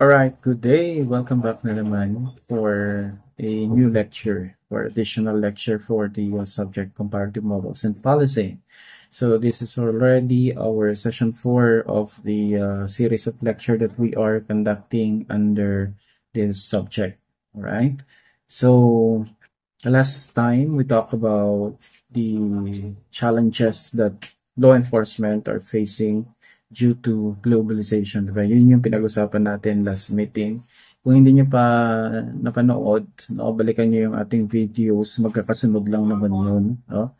Alright, good day. Welcome back na naman for a new lecture or additional lecture for the subject comparative models and policy. So this is already our session 4 of the series of lecture that we are conducting under this subject. Alright. So last time we talked about the challenges that law enforcement are facing due to globalization. Diba? Yun yung pinag-usapan natin last meeting. Kung hindi nyo pa napanood, balikan nyo yung ating videos. Magkakasunod lang naman yun. No?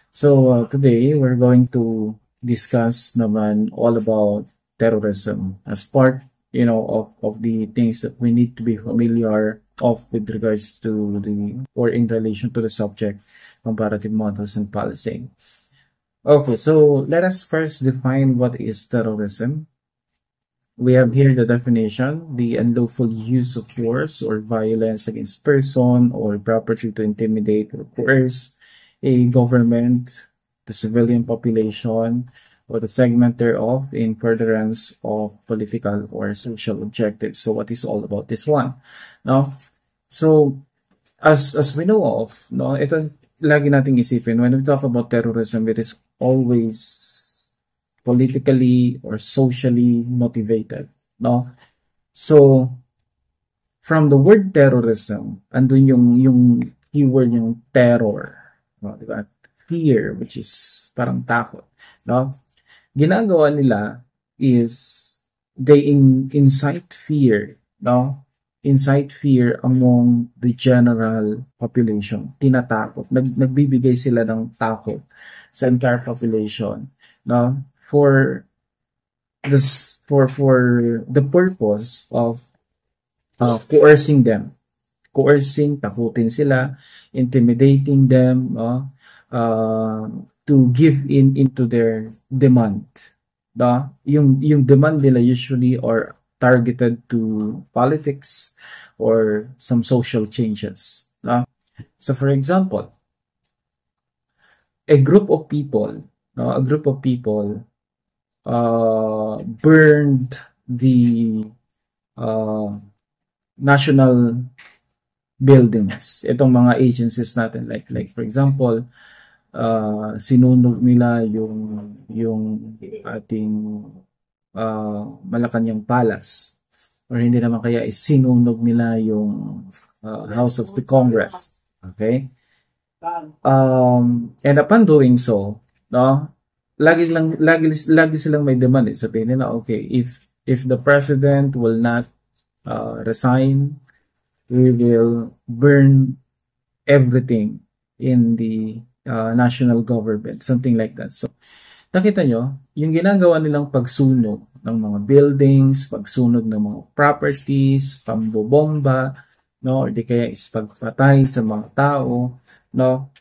So today, we're going to discuss naman all about terrorism as part, of the things that we need to be familiar of with regards to or in relation to the subject, comparative models and policy. Okay, so let us first define what is terrorism. We have here the definition: the unlawful use of force or violence against person or property to intimidate or coerce a government, the civilian population, or the segment thereof in furtherance of political or social objectives. So what is all about this one? No? So as we know of, no, ito lagi nating isipin when we talk about terrorism, it is always politically or socially motivated, no? So from the word terrorism, andun yung keyword yung terror, no, diba? Fear, which is parang takot, no? Ginagawa nila is they incite fear, no? Incite fear among the general population. Tinatakot. Nagbibigay sila ng takot sa entire population, no? For the purpose of coercing them. Coercing, takutin sila, intimidating them, no? To give into their demand. No? Yung demand nila usually are targeted to politics or some social changes. No? So for example, a group of people burned the national buildings. Itong mga agencies natin, like for example, sinunog nila yung ating Malacanang Palace, or hindi naman kaya sinunog nila yung House of the Congress. Okay? And upon doing so, no, lagi silang may demand. Sabihin nila, okay, if the president will not resign, we will burn everything in the national government, something like that. So nakita nyo, yung ginagawa nilang pagsunog ng mga buildings, pagsunog ng mga properties, pambobomba, no, or di kaya is pagpatay sa mga tao, no,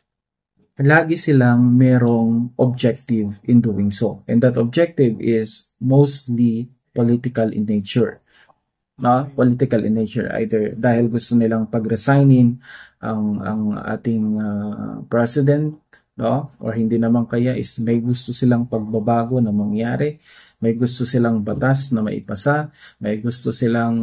lagi silang merong objective in doing so. And that objective is mostly political in nature. No? Political in nature. Either dahil gusto nilang pag-resignin ang ating president, no? Or hindi naman kaya is may gusto silang pagbabago na mangyari, may gusto silang batas na maipasa, may gusto silang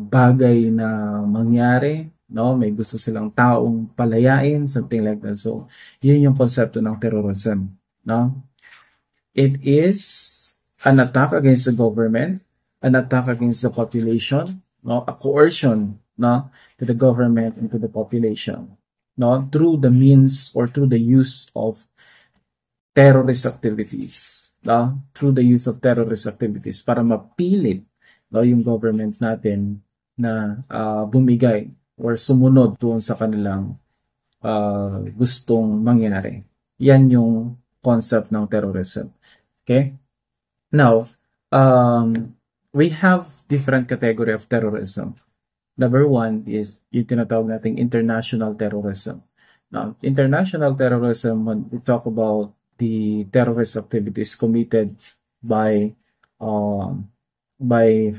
bagay na mangyari, no? May gusto silang taong palayain, something like that. So, yun yung konsepto ng terrorism, no? It is an attack against the government, an attack against the population, no? A coercion, no, to the government and to the population, no, through the means or through the use of terrorist activities, no, through the use of terrorist activities para mapilit, no, yung government natin na bumigay or sumunod doon sa kanilang gustong mangyari. Yan yung concept ng terrorism. Okay? Now, we have different category of terrorism. Number one is yung tinatawag nating international terrorism. Now, international terrorism, when we talk about the terrorist activities committed by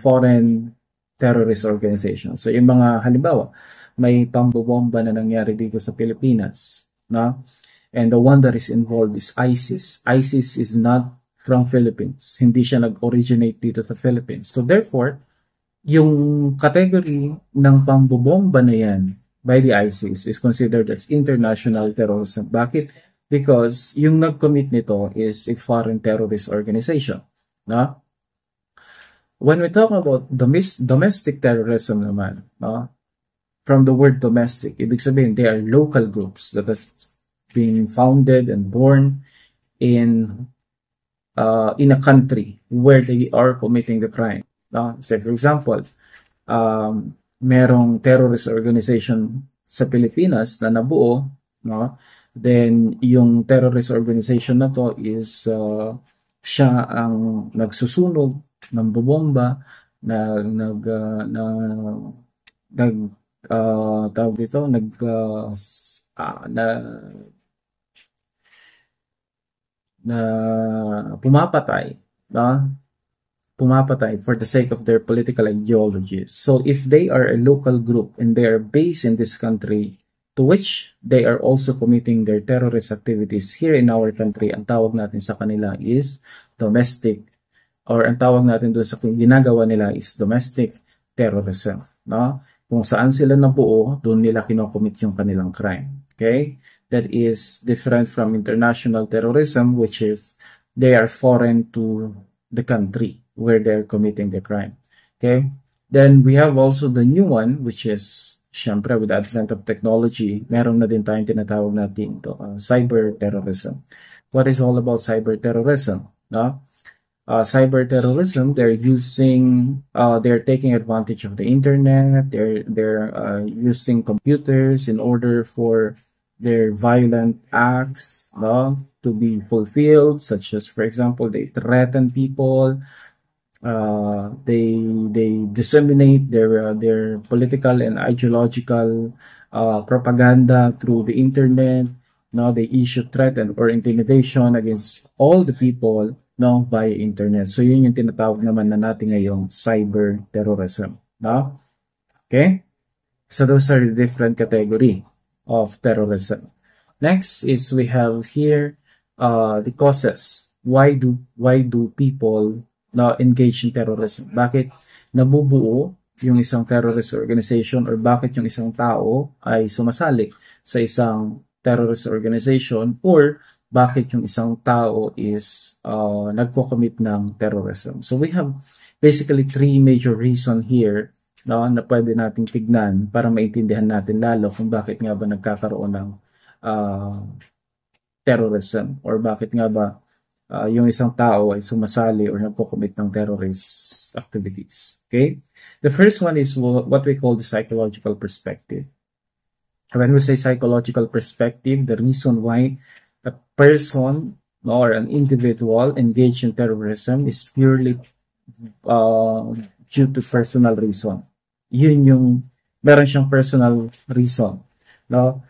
foreign terrorist organizations. So, yung mga halimbawa, may pambobomba na nangyari dito sa Pilipinas, no? And the one that is involved is ISIS. ISIS is not from Philippines. Hindi siya nag-originate dito sa Philippines. So therefore, yung category ng pambobomba na yan by the ISIS is considered as international terrorism. Bakit? Because yung nag-commit nito is a foreign terrorist organization. No? When we talk about domestic terrorism naman, no? From the word domestic, ibig sabihin, they are local groups that has been founded and born in a country where they are committing the crime. No? Say, for example, merong terrorist organization sa Pilipinas na nabuo, no? Then, yung terrorist organization na to is siya ang nagsusunog ng bobomba na tawag dito na pumapatay, no? Pumapatay for the sake of their political ideologies. So if they are a local group and they are based in this country to which they are also committing their terrorist activities here in our country, ang tawag natin sa kanila is domestic, or ang tawag natin doon sa ginagawa nila is domestic terrorism. No? Kung saan sila nabuo, doon nila kinocommit yung kanilang crime. Okay? That is different from international terrorism, which is they are foreign to the country where they're committing the crime. Okay? Then we have also the new one, which is, syempre, with the advent of technology, meron na din tayong tinatawag natin ito, cyber terrorism. What is all about cyber terrorism? No? Cyber terrorism, they're taking advantage of the internet, they're using computers in order for their violent acts, no, to be fulfilled, such as, for example, they threaten people, they disseminate their political and ideological propaganda through the internet. No, they issue threat or intimidation against all the people, no, via internet. So yun yung tinatawag naman na natin ngayong cyber terrorism. No? Okay? So those are the different category of terrorism. Next is we have here the causes. Why do people engage in terrorism? Bakit nabubuo yung isang terrorist organization, or bakit yung isang tao ay sumasali sa isang terrorist organization, or bakit yung isang tao is nagko-commit ng terrorism? So we have basically three major reasons here, no, na pwede nating tignan para maintindihan natin lalo kung bakit nga ba nagkakaroon ng terrorism, or bakit nga ba yung isang tao ay sumasali or nagko-commit ng terrorist activities. Okay? The first one is what we call the psychological perspective. When we say psychological perspective, the reason why a person or an individual engaged in terrorism is purely due to personal reason. Yun yung meron siyang personal reason, no?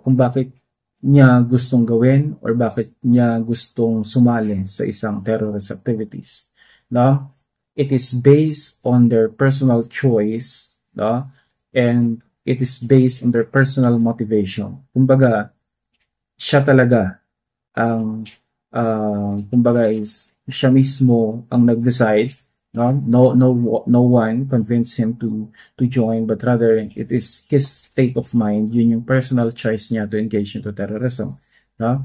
Kung bakit niya gustong gawin or bakit niya gustong sumali sa isang terrorist activities, no? It is based on their personal choice, no? And it is based on their personal motivation. Kumbaga, siya talaga ang kumbaga is siya mismo ang nag-decide, no? No one convinced him to join, but rather it is his state of mind, yun yung personal choice niya to engage into terrorism, no?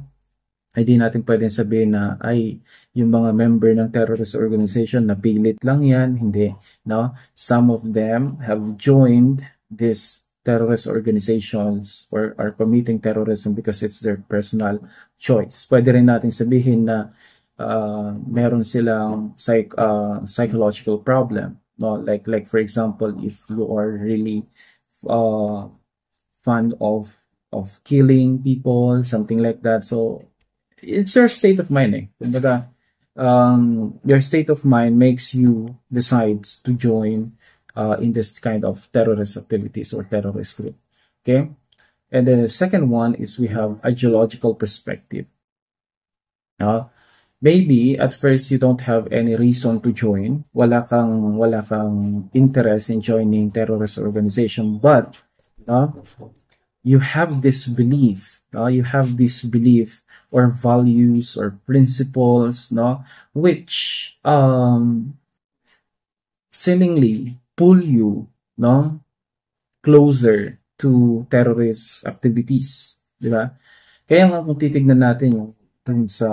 Ay di natin pwedeng sabihin na ay yung mga member ng terrorist organization napilit lang yan, hindi, no? Some of them have joined this terrorist organizations or are committing terrorism because it's their personal choice. Pwede rin natin sabihin na meron silang psychological problem, no? Like for example, if you are really fond of killing people, something like that. So it's your state of mind, eh. Kumbaga, your state of mind makes you decide to join in this kind of terrorist activities or terrorist group. Okay? And then the second one is we have ideological perspective. Maybe at first you don't have any reason to join. Wala kang interest in joining terrorist organization, but you have this belief. You have this belief or values or principles, which seemingly pull you, no, closer to terrorist activities, di ba? Kaya nga kung titignan natin yung dun sa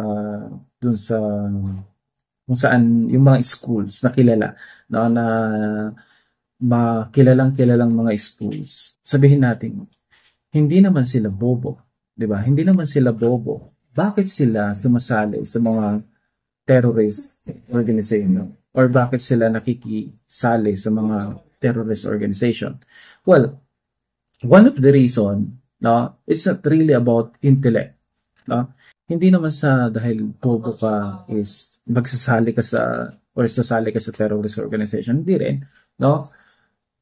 kung saan yung mga schools na kilala, no, na kilalang mga schools, sabihin natin, hindi naman sila bobo, 'di ba? Hindi naman sila bobo. Bakit sila sumasali sa mga terrorist organization or bakit sila nakikisali sa mga terrorist organization? Well, one of the reason, no, it's not really about intellect, no? Hindi naman sa dahil bobo ka is magsasali ka sa or sasali ka sa terrorist organization, hindi rin, no?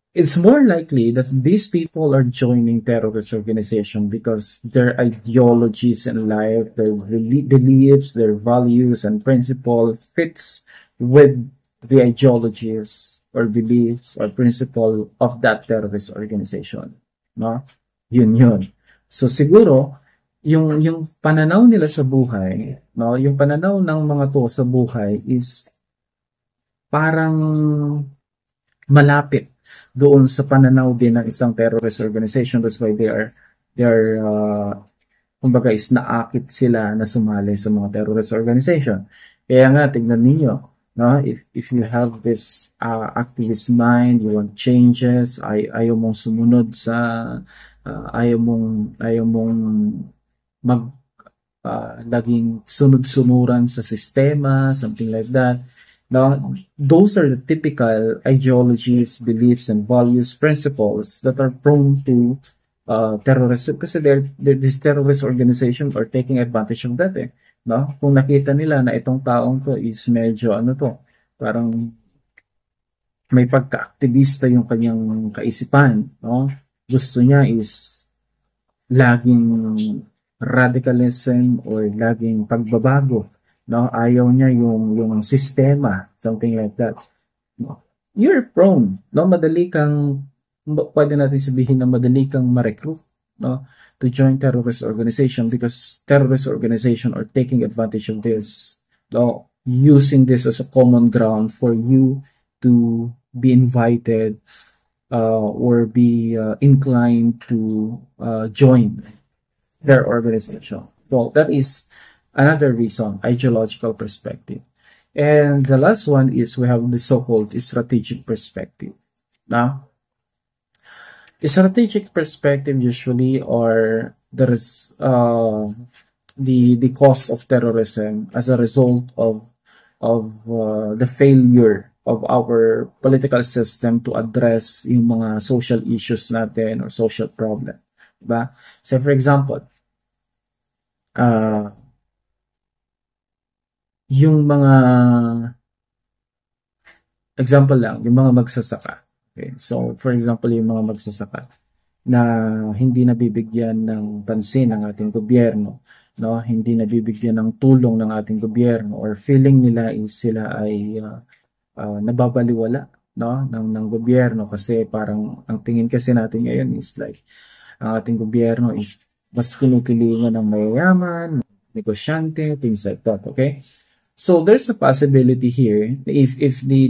It's more likely that these people are joining terrorist organization because their ideologies in life, their beliefs, their values and principles fits with the ideologies or beliefs or principle of that terrorist organization. No? Yun. So siguro, yung pananaw nila sa buhay, no, yung pananaw ng mga to sa buhay is parang malapit doon sa pananaw din ng isang terrorist organization. That's why they are kumbaga is naakit sila na sumali sa mga terrorist organization. Kaya nga, tignan ninyo, no? If you have this activist mind, you want changes, ayaw mong sumunod sa, ayaw mong laging sunod-sunuran sa sistema, something like that. Now, those are the typical ideologies, beliefs, and values, principles that are prone to terrorism kasi these terrorist organizations are taking advantage of that eh. No? Kung nakita nila na itong taong to is medyo parang may pagka-aktivista yung kanyang kaisipan, no? Gusto niya is laging radicalism or laging pagbabago. No, ayaw niya yung sistema, something like that. No, you're prone, no, pwede natin sabihin na madali kang ma-recruit, no, to join terrorist organization because terrorist organization are taking advantage of this, no, using this as a common ground for you to be invited or be inclined to join their organization. So that is another reason, ideological perspective. And the last one is we have the so-called strategic perspective. Now, strategic perspective usually are there's the cause of terrorism as a result of the failure of our political system to address yung mga social issues natin or social problem. Diba? So for example, yung mga example lang, yung mga magsasaka. Okay? So, for example, yung mga magsasaka na hindi nabibigyan ng pansin ng ating gobyerno, no? Hindi nabibigyan ng tulong ng ating gobyerno or feeling nila is sila ay nababaliwala, no? ng gobyerno kasi parang ang tingin kasi natin ngayon is like ang ating gobyerno is mas kinikilingan ng mayayaman, negosyante, things like that, okay? So there's a possibility here if the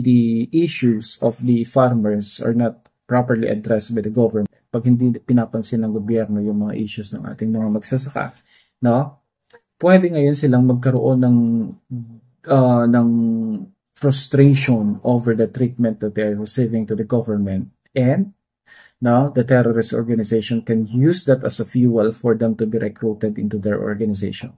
issues of the farmers are not properly addressed by the government, pag hindi pinapansin ng gobyerno yung mga issues ng ating mga magsasaka, no? Pwede ngayon silang magkaroon ng frustration over the treatment that they're receiving to the government, and now the terrorist organization can use that as a fuel for them to be recruited into their organization.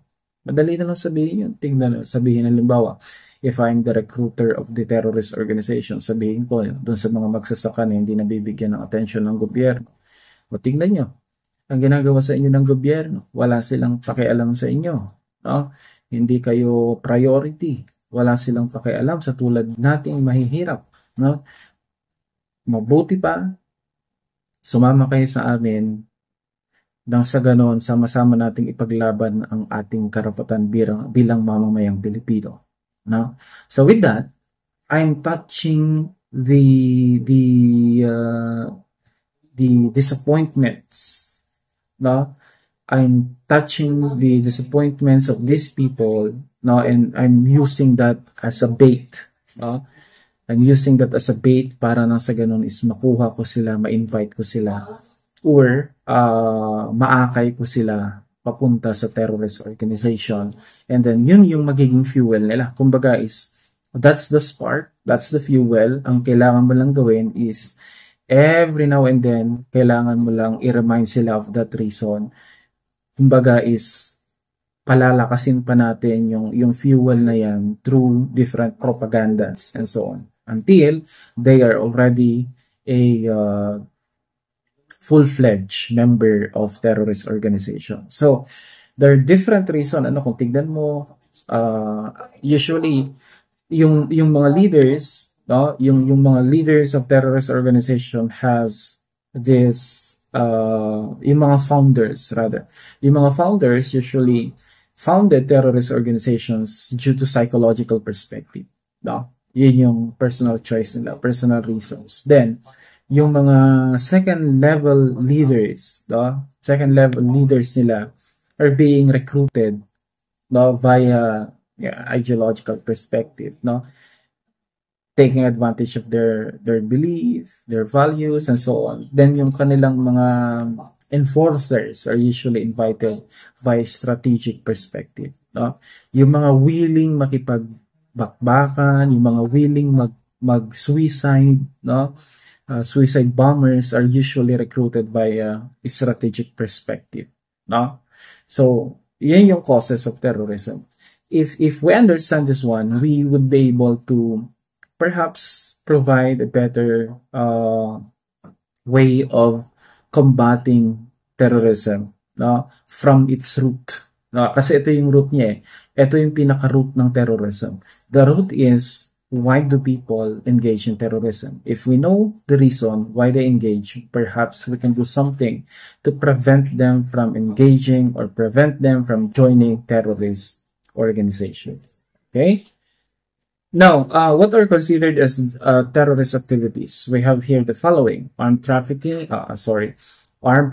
Madali na lang sabihin yun. Sabihin halimbawa, if I'm the recruiter of the terrorist organization, sabihin ko doon sa mga magsasaka na hindi nabibigyan ng atensyon ng gobyerno. O tingnan nyo, ang ginagawa sa inyo ng gobyerno, wala silang pakialam sa inyo. No? Hindi kayo priority. Wala silang pakialam sa tulad nating mahihirap. No? Mabuti pa, sumama kayo sa amin nang sa ganon, sama-sama nating ipaglaban ang ating karapatan bilang mamamayang Pilipino. No? So with that, I'm touching the disappointments. No? I'm touching the disappointments of these people. No? And I'm using that as a bait. No? I'm using that as a bait para nang sa ganun is makuha ko sila, ma-invite ko sila, or maakay ko sila papunta sa terrorist organization. And then, yun yung magiging fuel nila. Kumbaga is, that's the spark, that's the fuel. Ang kailangan mo lang gawin is, every now and then, kailangan mo lang i-remind sila of that reason. Kumbaga is, palalakasin pa natin yung fuel na yan through different propagandas and so on. Until they are already a full-fledged member of terrorist organization. So, there are different reasons. Kung tignan mo, usually, yung mga leaders, no, yung mga leaders of terrorist organization has this, yung mga founders, rather. Yung mga founders usually founded terrorist organizations due to psychological perspective. No? Yun yung personal choice nila, personal reasons. Then, yung mga second level leaders nila are being recruited, no, via ideological perspective, no, taking advantage of their belief, their values, and so on. Then yung kanilang mga enforcers are usually invited by strategic perspective, no? Yung mga willing makipagbakbakan, yung mga willing mag-suicide, no? Suicide bombers are usually recruited by a strategic perspective, no? So, yan yung causes of terrorism. If we understand this one, we would be able to perhaps provide a better way of combating terrorism, no, from its root. No, kasi ito yung root niya eh. Ito yung pinaka-root ng terrorism. The root is, why do people engage in terrorism? If we know the reason why they engage, perhaps we can do something to prevent them from engaging or prevent them from joining terrorist organizations. Okay? Now, what are considered as terrorist activities? We have here the following: armed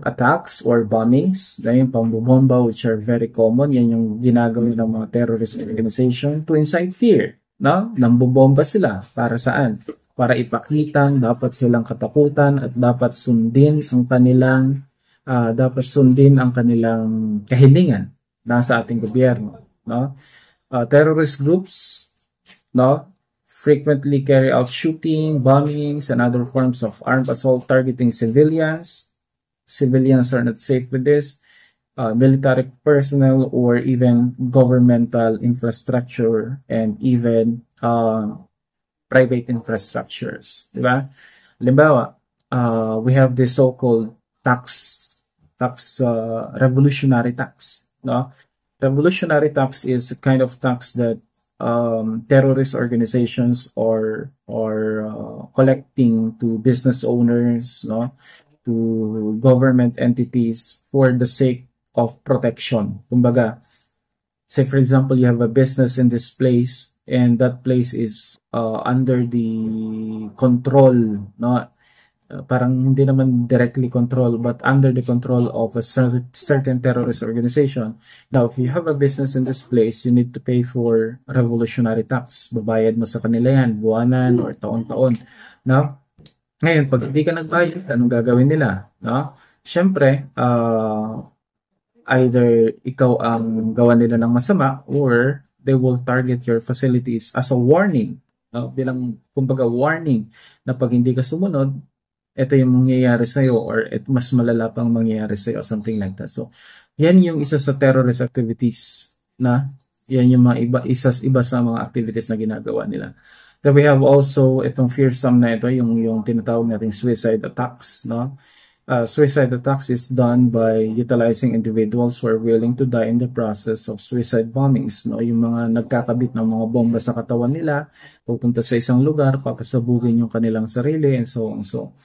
attacks or bombings, yung pambobomba, which are very common. Yan yung ginagawin ng mga terrorist organization to incite fear. No? Nambobomba sila. Para saan? Para ipakita dapat silang katakutan at dapat sundin ang kanilang kahilingan nasa ating gobyerno. No? Terrorist groups, no, frequently carry out shooting, bombings, and other forms of armed assault targeting civilians. Civilians are not safe with this. Military personnel or even governmental infrastructure and even private infrastructures. Diba? Halimbawa, we have the so-called revolutionary tax. No? Revolutionary tax is a kind of tax that terrorist organizations or collecting to business owners, no, to government entities for the sake of protection. Kumbaga, say for example, you have a business in this place and that place is under the control, no, parang hindi naman directly control but under the control of a certain terrorist organization. Now, if you have a business in this place, you need to pay for revolutionary tax. Babayad mo sa kanila yan, buwanan or taon-taon. No? Ngayon, pag hindi ka nagbayad, anong gagawin nila? No? Siyempre, either ikaw ang gawa nila ng masama or they will target your facilities as a warning. No? Bilang, kumbaga, warning na pag hindi ka sumunod, ito yung mangyayari sa'yo or mas malala pang mangyayari sa'yo, something like that. So, yan yung isa sa terrorist activities na, yan yung mga iba sa mga activities na ginagawa nila. Then we have also itong fearsome na ito, yung tinatawag nating suicide attacks, no? Suicide attacks is done by utilizing individuals who are willing to die in the process of suicide bombings, no? Yung mga nagkakabit ng mga bomba sa katawan nila, pupunta sa isang lugar, papasabugin yung kanilang sarili, and so on. So,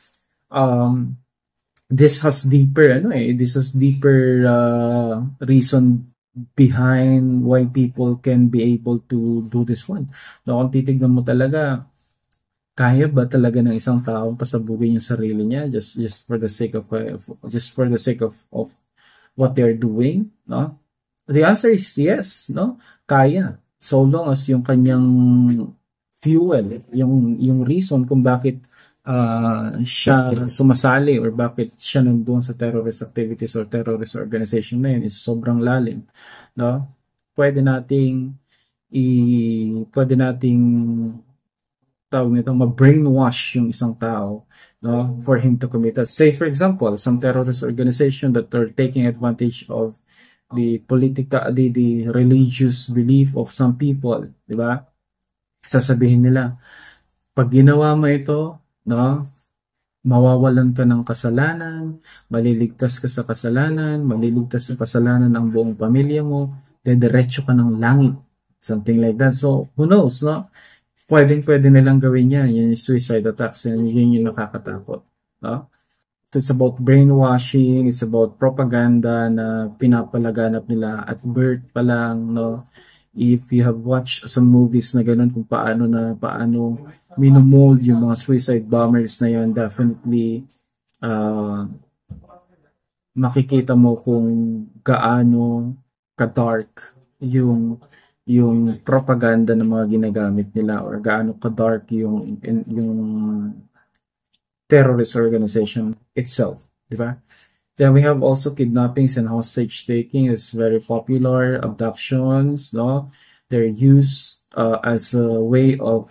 this has deeper reason behind why people can be able to do this one. No, kung titignan mo talaga, kaya ba talaga ng isang tao pasabugin yung sarili niya just for the sake of what they're doing, no? The answer is yes, no? Kaya. So long as yung kanyang fuel, yung reason kung bakit siya sumasali or bakit siya nandun sa terrorist activities or terrorist organization na yun is sobrang lalim, no? Pwede nating pwede nating tawag nito, ma-brainwash yung isang tao, no, for him to commit. Say, for example, some terrorist organization that are taking advantage of the political, the religious belief of some people, di ba? Sasabihin nila, pag ginawa mo ito, no, mawawalan ka ng kasalanan, maliligtas ka sa kasalanan, maliligtas sa kasalanan ang buong pamilya mo, diretso ka ng langit. Something like that. So, who knows, no? Pwede nilang gawin yan. Yun yung suicide attacks. Yun yung nakakatakot. No? So, it's about brainwashing. It's about propaganda na pinapalaganap nila at birth pa lang. No? If you have watched some movies na ganun kung paano minomold yung mga suicide bombers na yun, definitely makikita mo kung gaano ka-dark yung propaganda ng mga ginagamit nila or gaano ka-dark yung terrorist organization itself, di ba? Then we have also kidnappings and hostage taking is very popular, abductions, no? They're used as a way of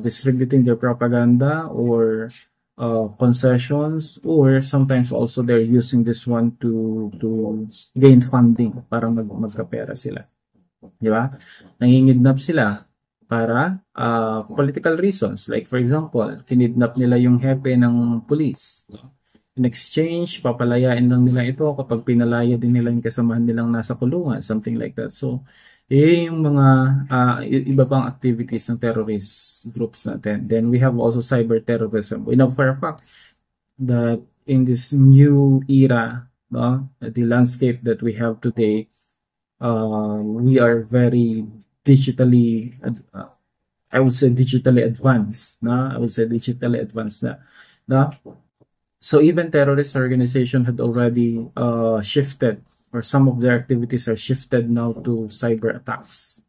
distributing their propaganda or concessions, or sometimes also they're using this one to gain funding para magkapera sila. Di ba? Nangingidnap sila para political reasons. Like for example, kinidnap nila yung hepe ng police. In exchange, papalayain lang nila ito kapag pinalaya din nila yung kasamahan nilang nasa kulungan. Something like that. So, yung mga iba pang activities ng terrorist groups natin. Then we have also cyber terrorism. We know for a fact that in this new era, no, the landscape that we have today, we are very digitally, I would say digitally advanced, no? I would say digitally advanced na, no? So even terrorist organization had already shifted, or some of their activities are shifted now to cyber attacks,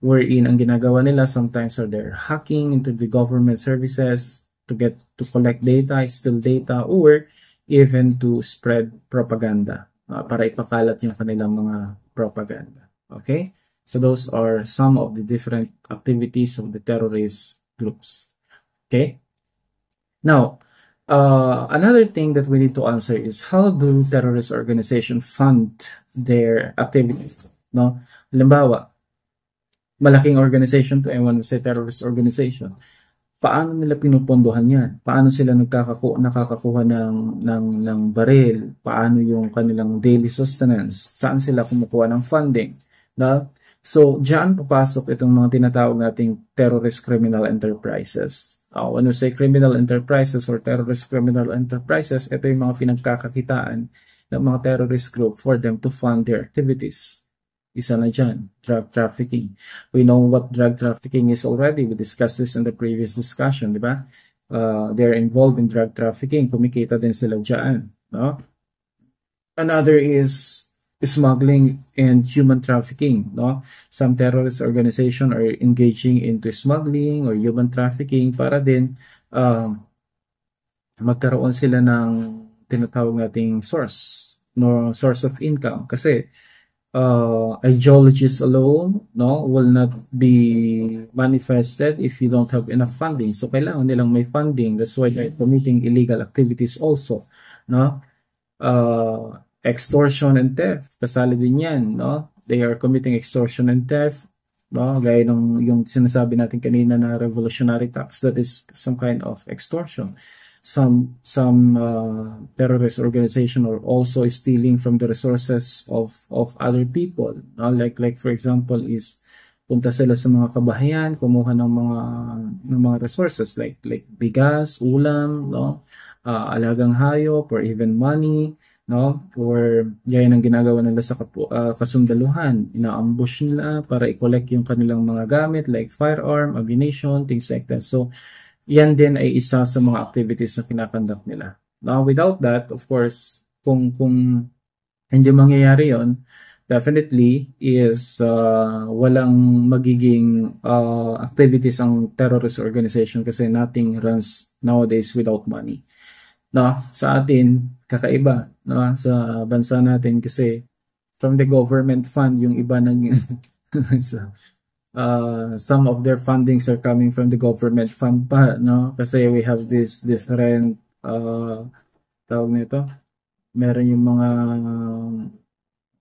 wherein ang ginagawa nila sometimes are they're hacking into the government services to collect data, steal data, or even to spread propaganda para ipakalat yung kanilang mga propaganda. Okay? So those are some of the different activities of the terrorist groups. Okay? Now, another thing that we need to answer is how do terrorist organizations fund their activities? No? Halimbawa, malaking organization to, anyone would say terrorist organization. Paano nila pinupondohan yan? Paano sila nakakakuha ng baril? Paano yung kanilang daily sustenance? Saan sila kumukuha ng funding? No? So, diyan papasok itong mga tinatawag nating terrorist criminal enterprises. When we say criminal enterprises or terrorist criminal enterprises, ito yung mga pinagkakakitaan ng mga terrorist group for them to fund their activities. Isa na dyan, drug trafficking. We know what drug trafficking is already. We discussed this in the previous discussion, di ba? They're involved in drug trafficking. Kumikita din sila dyan. No? Another is smuggling and human trafficking. No? Some terrorist organizations are engaging into smuggling or human trafficking para din magkaroon sila ng tinatawag nating source of income. Kasi ideologies alone, no, will not be manifested if you don't have enough funding. So kailangan nilang may funding. That's why they're committing illegal activities also, no? Extortion and theft, kasali din yan, no? They are committing extortion and theft, no? Gaya ng yung sinasabi natin kanina na revolutionary tax, that is some kind of extortion. Some terrorist organization are also stealing from the resources of other people. No? Like for example is punta sila sa mga kabahayan, kumuha ng mga resources like bigas, ulam, no? Alagang hayop, or even money, no? Or gaya ng ginagawa nila sa kasundaluhan, ina-ambush nila para i-collect yung kanilang mga gamit like firearm, ammunition, things like that. So yan din ay isa sa mga activities na kinakandak nila. Now, without that, of course, kung hindi mangyayari yon, definitely is walang magiging activities ang terrorist organization kasi nothing runs nowadays without money. No, sa atin kakaiba, no, sa bansa natin kasi from the government fund yung iba ng so, some of their fundings are coming from the government fund pa, no, kasi we have this different tawag nito, meron yung mga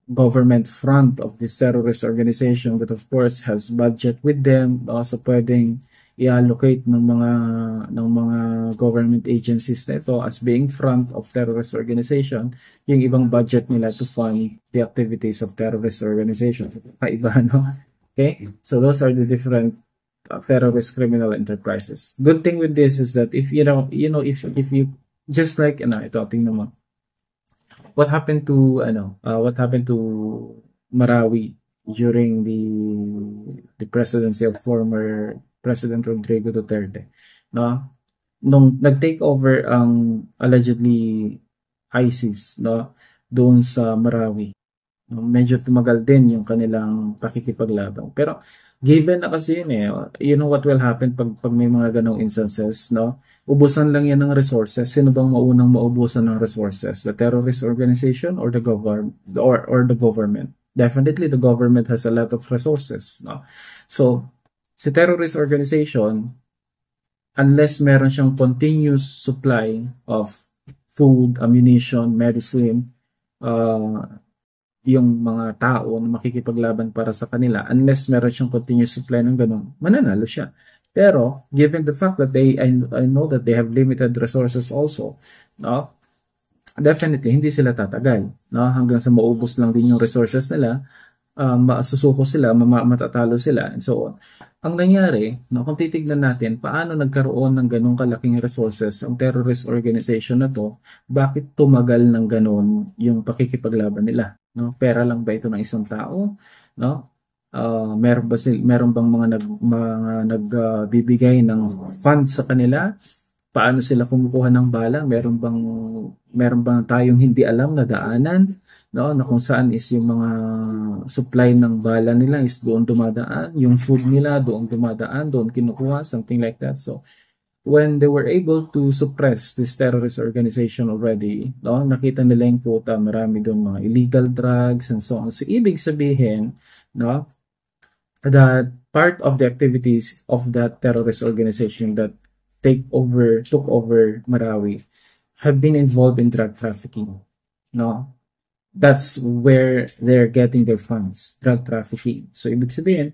government front of this terrorist organization that of course has budget with them, also pwedeng i-allocate ng mga government agencies na ito as being front of terrorist organization yung ibang budget nila to fund the activities of terrorist organizations. Kaiba, no? Okay, so those are the different terrorist criminal enterprises. Good thing with this is that if if you just like ito tingnan mo, what happened to Marawi during the presidency of former President Rodrigo Duterte, no? Nung nag-take over ang allegedly ISIS, no, doon sa Marawi, no, medyo tumagal din yung kanilang pakikipaglaban. Pero given na kasi yun you know what will happen pag may mga ganong instances, no? Ubusan lang yan ng resources. Sino bang maunang maubusan ng resources? The terrorist organization or the government or the government? Definitely the government has a lot of resources, no? So, si terrorist organization, unless meron siyang continuous supply of food, ammunition, medicine, yung mga tao na makikipaglaban para sa kanila, unless meron siyang continuous supply ng ganun, mananalo siya. Pero, given the fact that I know that they have limited resources also, no? Definitely, hindi sila tatagal, no? Hanggang sa maubos lang din yung resources nila, masusuko sila, matatalo sila, and so on. Ang nangyari, no, kung titignan natin, paano nagkaroon ng ganong kalaking resources ang terrorist organization na to, bakit tumagal ng ganon yung pakikipaglaban nila? No? Pera lang ba ito ng isang tao? No? Meron bang mga nagbibigay ng funds sa kanila? Paano sila kumukuha ng bala? Meron bang tayong hindi alam na daanan, no, na kung saan is yung mga supply ng bala nila is doon dumadaan, yung food nila doon dumadaan, doon kinukuha, something like that. So when they were able to suppress this terrorist organization already, no, nakita nila yung quota, marami doon mga illegal drugs and so on. So ibig sabihin, no, that part of the activities of that terrorist organization that took over Marawi have been involved in drug trafficking. No? That's where they're getting their funds, drug trafficking. So, ibig sabihin,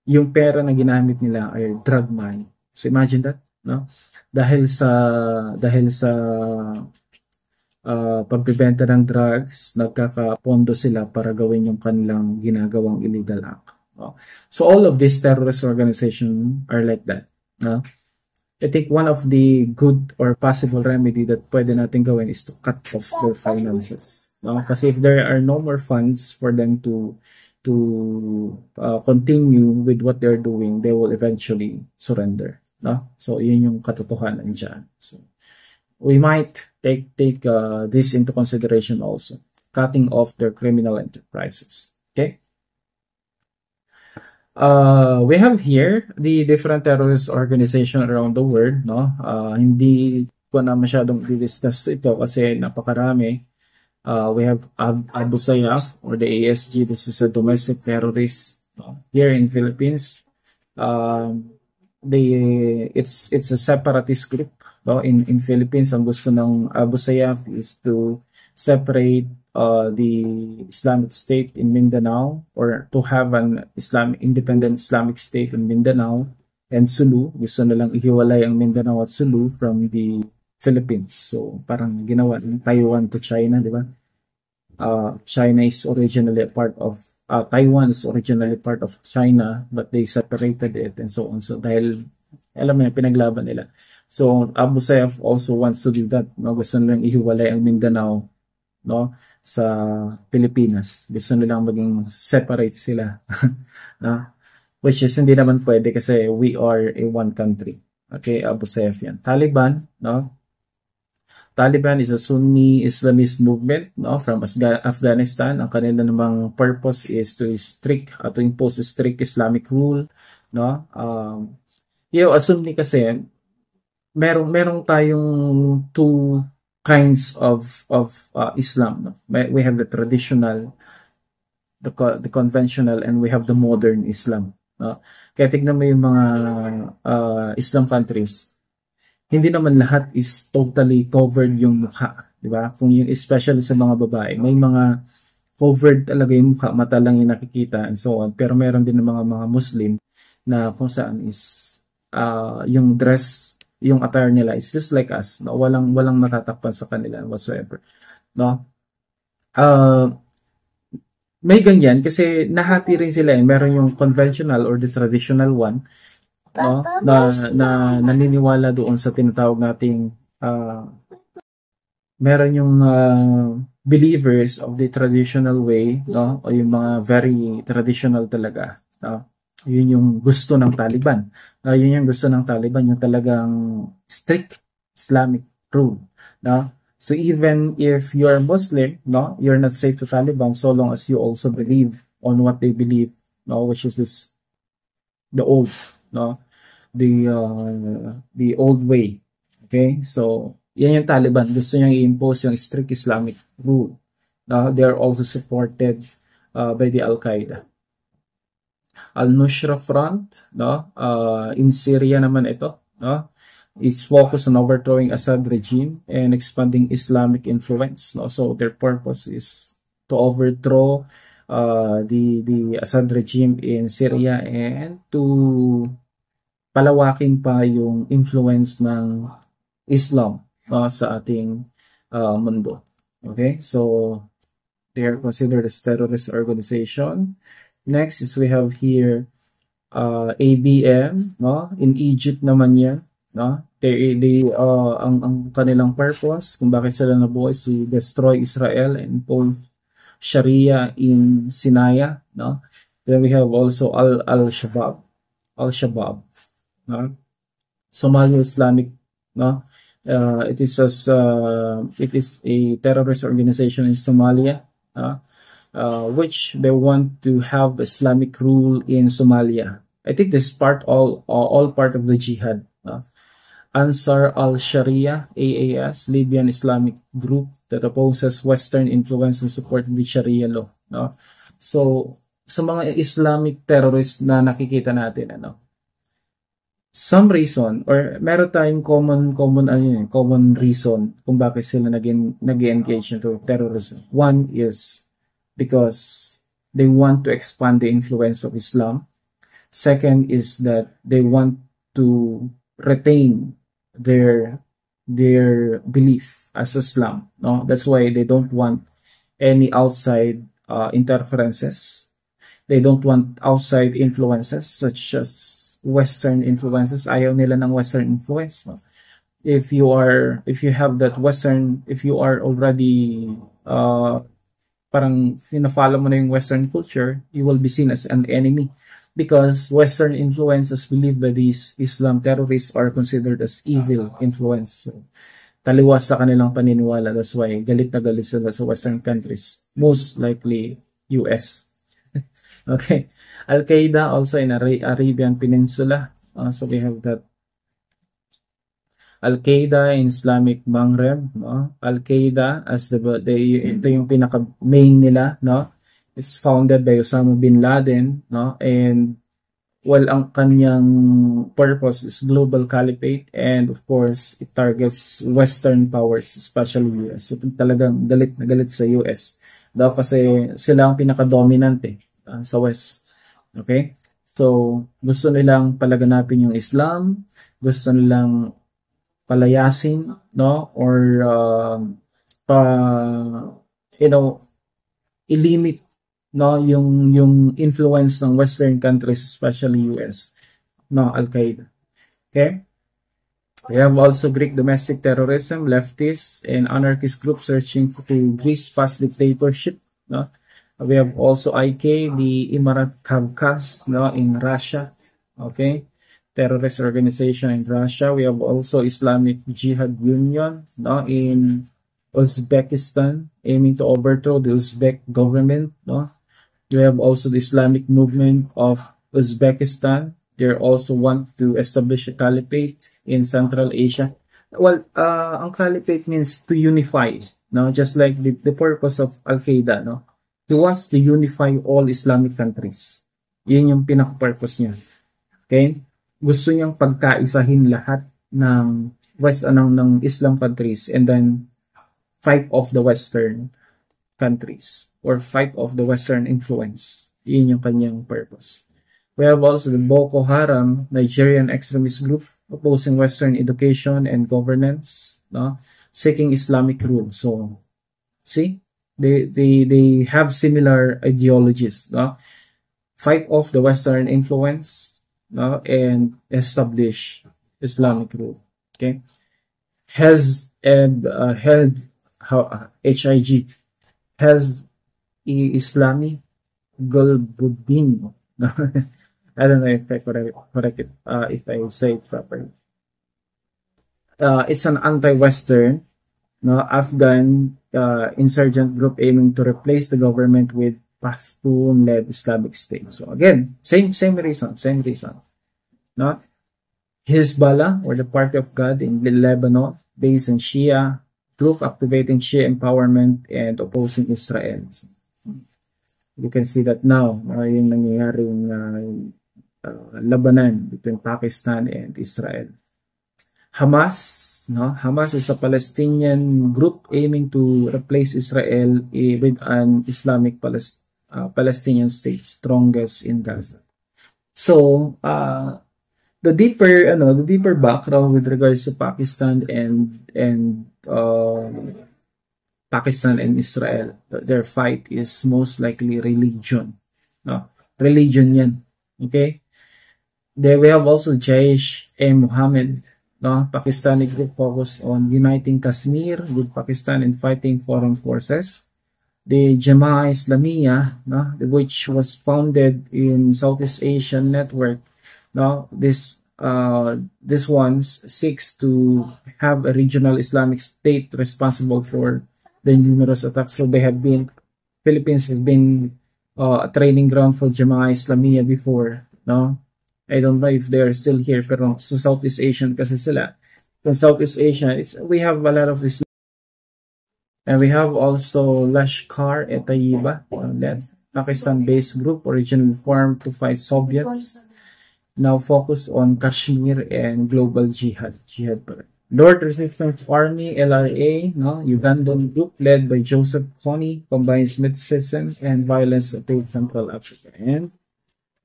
yung pera na ginamit nila ay drug money. So, imagine that, no? Dahil sa pagbebenta ng drugs, nagkakapondo sila para gawin yung kanilang ginagawang illegal act. No? So, all of these terrorist organizations are like that. No? I think one of the good or possible remedy that pwede natin gawin is to cut off their finances. No? Kasi if there are no more funds for them to continue with what they're doing, they will eventually surrender. No? So, yun yung katotohanan dyan. So, we might take this into consideration also. Cutting off their criminal enterprises. Okay? We have here the different terrorist organization around the world, no? Hindi ko na masyadong i-discuss ito kasi napakarami. We have Abu Sayyaf or the ASG. This is a domestic terrorist, no? Here in Philippines. It's a separatist group, no? In Philippines. Ang gusto ng Abu Sayyaf is to separate the Islamic State in Mindanao, or to have an independent Islamic State in Mindanao and Sulu. Gusto nilang ihiwalay ang Mindanao at Sulu from the Philippines. So, parang ginawa ng Taiwan to China, di ba? China is originally a part of, Taiwan is originally part of China, but they separated it and so on. So, dahil, alam mo yung pinaglaban nila. So, Abu Sayyaf also wants to do that. No? Gusto nilang ihiwalay ang Mindanao, no, sa Pilipinas. Gusto nilang maging separate sila. No? Which is hindi naman pwede kasi we are a one country. Okay, Abu Sayyaf yan. Taliban, no? Taliban is a Sunni Islamist movement, no, from Afghanistan. Ang kanila namang purpose is to impose strict Islamic rule, no. As Sunni kasi merong tayong two kinds of Islam, no. We have the traditional, the conventional, and we have the modern Islam, no. Kaya tignan mo yung mga Islam countries, hindi naman lahat is totally covered yung mukha, di ba? Kung yung especially sa mga babae, may mga covered talaga yung mukha, mata lang yung nakikita and so on. Pero meron din ng mga Muslim na kung saan is yung dress, yung attire nila is just like us, no? Walang natatakpan sa kanila whatsoever, no? May ganyan kasi nahati rin sila, meron yung conventional or the traditional one, no, na naniniwala doon sa tinatawag nating meron yung believers of the traditional way, no, o yung mga very traditional talaga, no. Yun yung gusto ng Taliban. Yun yung gusto ng Taliban, yung talagang strict Islamic rule, no. So even if you are Muslim, no, you're not safe to Taliban so long as you also believe on what they believe, no, which is the old, no, the old way. Okay? So, yan yung Taliban. Gusto niyang i-impose yung strict Islamic rule. They are also supported by the Al-Qaeda. Al-Nusra Front, no? In Syria naman ito, no? It's focused on overthrowing Assad regime and expanding Islamic influence, no? So their purpose is to overthrow the Assad regime in Syria and to palawakin pa yung influence ng Islam sa ating mundo. Okay? So, they are considered as terrorist organization. Next is we have here ABM, no? In Egypt naman yan, no? Ang kanilang purpose kung bakit sila nabuo is to destroy Israel and impose Sharia in Sinai, no? Then we have also Al-Shabaab, no? Somali Islamic, no? It is a terrorist organization in Somalia, which they want to have Islamic rule in Somalia. I think this all part of the jihad. Ansar al-Sharia, AAS, Libyan Islamic group that opposes Western influence and support the Sharia law. No? So, sa mga Islamic terrorists na nakikita natin, some reason or meron tayong common reason kung bakit sila nag-engage into terrorism. One is because they want to expand the influence of Islam. Second is that they want to retain their belief as Islam. No, that's why they don't want any outside interferences. They don't want outside influences such as Western influences. Ayaw nila ng Western influence. No? If you have that Western, if you are already parang fina-follow mo na yung Western culture, you will be seen as an enemy because Western influences believed by these Islam terrorists are considered as evil influence. So, taliwas sa kanilang paniniwala. That's why galit na galit sila sa Western countries. Most likely US. Okay. Al-Qaeda also in Arabian Peninsula. So we have that. Al-Qaeda in Islamic Maghreb. Al-Qaeda as ito yung pinaka main nila, no? It's founded by Osama bin Laden, no? And ang kanyang purpose is global caliphate, and of course it targets Western powers, especially US. So talagang galit na galit sa US. Daw kasi sila ang pinaka-dominante sa West. Okay? So, gusto nilang palaganapin yung Islam, gusto nilang palayasin, no? Or i-limit, no, yung influence ng Western countries, especially US, no, Al-Qaeda. Okay? We have also Greek domestic terrorism, leftists, and anarchist groups searching to Greece past dictatorship, no? We have also IK, the Imarat Kavkaz, no, in Russia. Okay? terrorist organization in Russia. We have also Islamic Jihad Union, no, in Uzbekistan, aiming to overthrow the Uzbek government, no. We have also the Islamic movement of Uzbekistan. They also want to establish a caliphate in Central Asia. Well, ang caliphate means to unify, no? Just like the purpose of Al-Qaeda, no? He wants to unify all Islamic countries. Yun yung pinaka-purpose niya. Okay? Gusto niyang pagkaisahin lahat ng ng Islam countries and then fight off the Western countries or fight off the Western influence. Yun yung kanyang purpose. We have also the Boko Haram, Nigerian extremist group opposing Western education and governance, no? Seeking Islamic rule. So, see, they have similar ideologies, no? Fight off the Western influence, no? And establish Islamic rule. Okay, has and held HIG has Islami Gulbuddin. I don't know if I correct it, if I say it properly. It's an anti-Western, no, Afghan insurgent group aiming to replace the government with Pashtun-led Islamic State. So again, same reason. No? Hezbollah, or the Party of God in Lebanon, based in Shia group activating Shia empowerment and opposing Israel. So, you can see that now, yung nangyayaring labanan between Pakistan and Israel. Hamas, no? Hamas is a Palestinian group aiming to replace Israel with an Islamic Palestinian state, strongest in Gaza. So, the deeper background with regards to Pakistan and Israel, their fight is most likely religion. No, religion yan. Okay. There we have also Jaish-e-Mohammed, no, Pakistani group focused on uniting Kashmir with Pakistan and fighting foreign forces. The Jamaah Islamiyah, no, which was founded in Southeast Asian network, no, this one seeks to have a regional Islamic state responsible for the numerous attacks. So Philippines has been a training ground for Jamaah Islamiyah before, no. I don't know if they're still here, pero sa Southeast Asian kasi sila. From Southeast Asia, we have a lot of Islam. And we have also Lashkar-e-Taiba, Pakistan-based group originally formed to fight Soviets, now focused on Kashmir and global jihad. Lord Resistance Army, LRA, no, Ugandan group led by Joseph Kony, combines mysticism and violence to Central Africa. And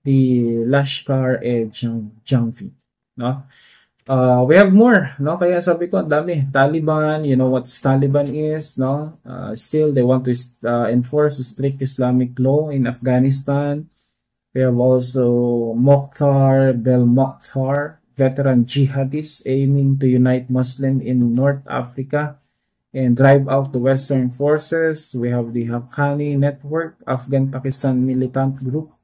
the Lashkar-e-Jhanavi, no? We have more, no? Kaya sabi ko, dami. Taliban, you know what Taliban is, no? Still, they want to enforce a strict Islamic law in Afghanistan. We have also Mokhtar Belmokhtar, veteran jihadists aiming to unite Muslims in North Africa and drive out the Western forces. We have the Haqqani Network, Afghan-Pakistan militant group,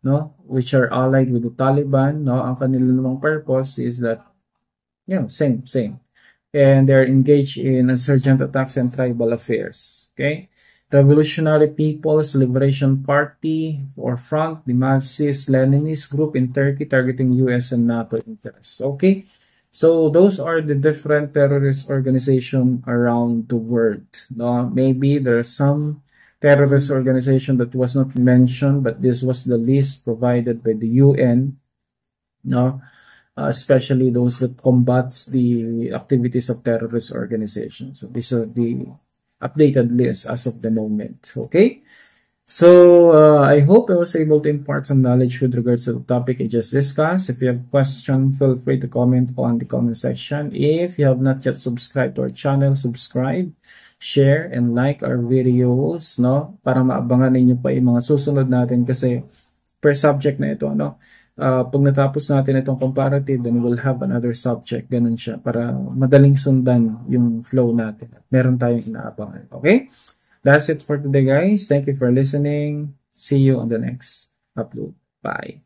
no, which are allied with the Taliban, no. Ang kanilang purpose is that, you know, same. And they're engaged in insurgent attacks and tribal affairs. Okay. Revolutionary People's Liberation Party or Front, the Marxist-Leninist group in Turkey targeting US and NATO interests. Okay. So those are the different terrorist organizations around the world. No? Maybe there are some terrorist organization that was not mentioned, but this was the list provided by the UN, no? Especially those that combats the activities of terrorist organizations. So these are the updated list as of the moment. Okay, so I hope I was able to impart some knowledge with regards to the topic I just discussed. If you have questions, feel free to comment on the comment section. If you have not yet subscribed to our channel, subscribe, share, and like our videos, no? Para maabangan ninyo pa yung mga susunod natin kasi per subject na ito, no? Pag natapos natin itong comparative, then we'll have another subject. Ganun siya para madaling sundan yung flow natin. Meron tayong inaabangan. Okay? That's it for today, guys. Thank you for listening. See you on the next upload. Bye.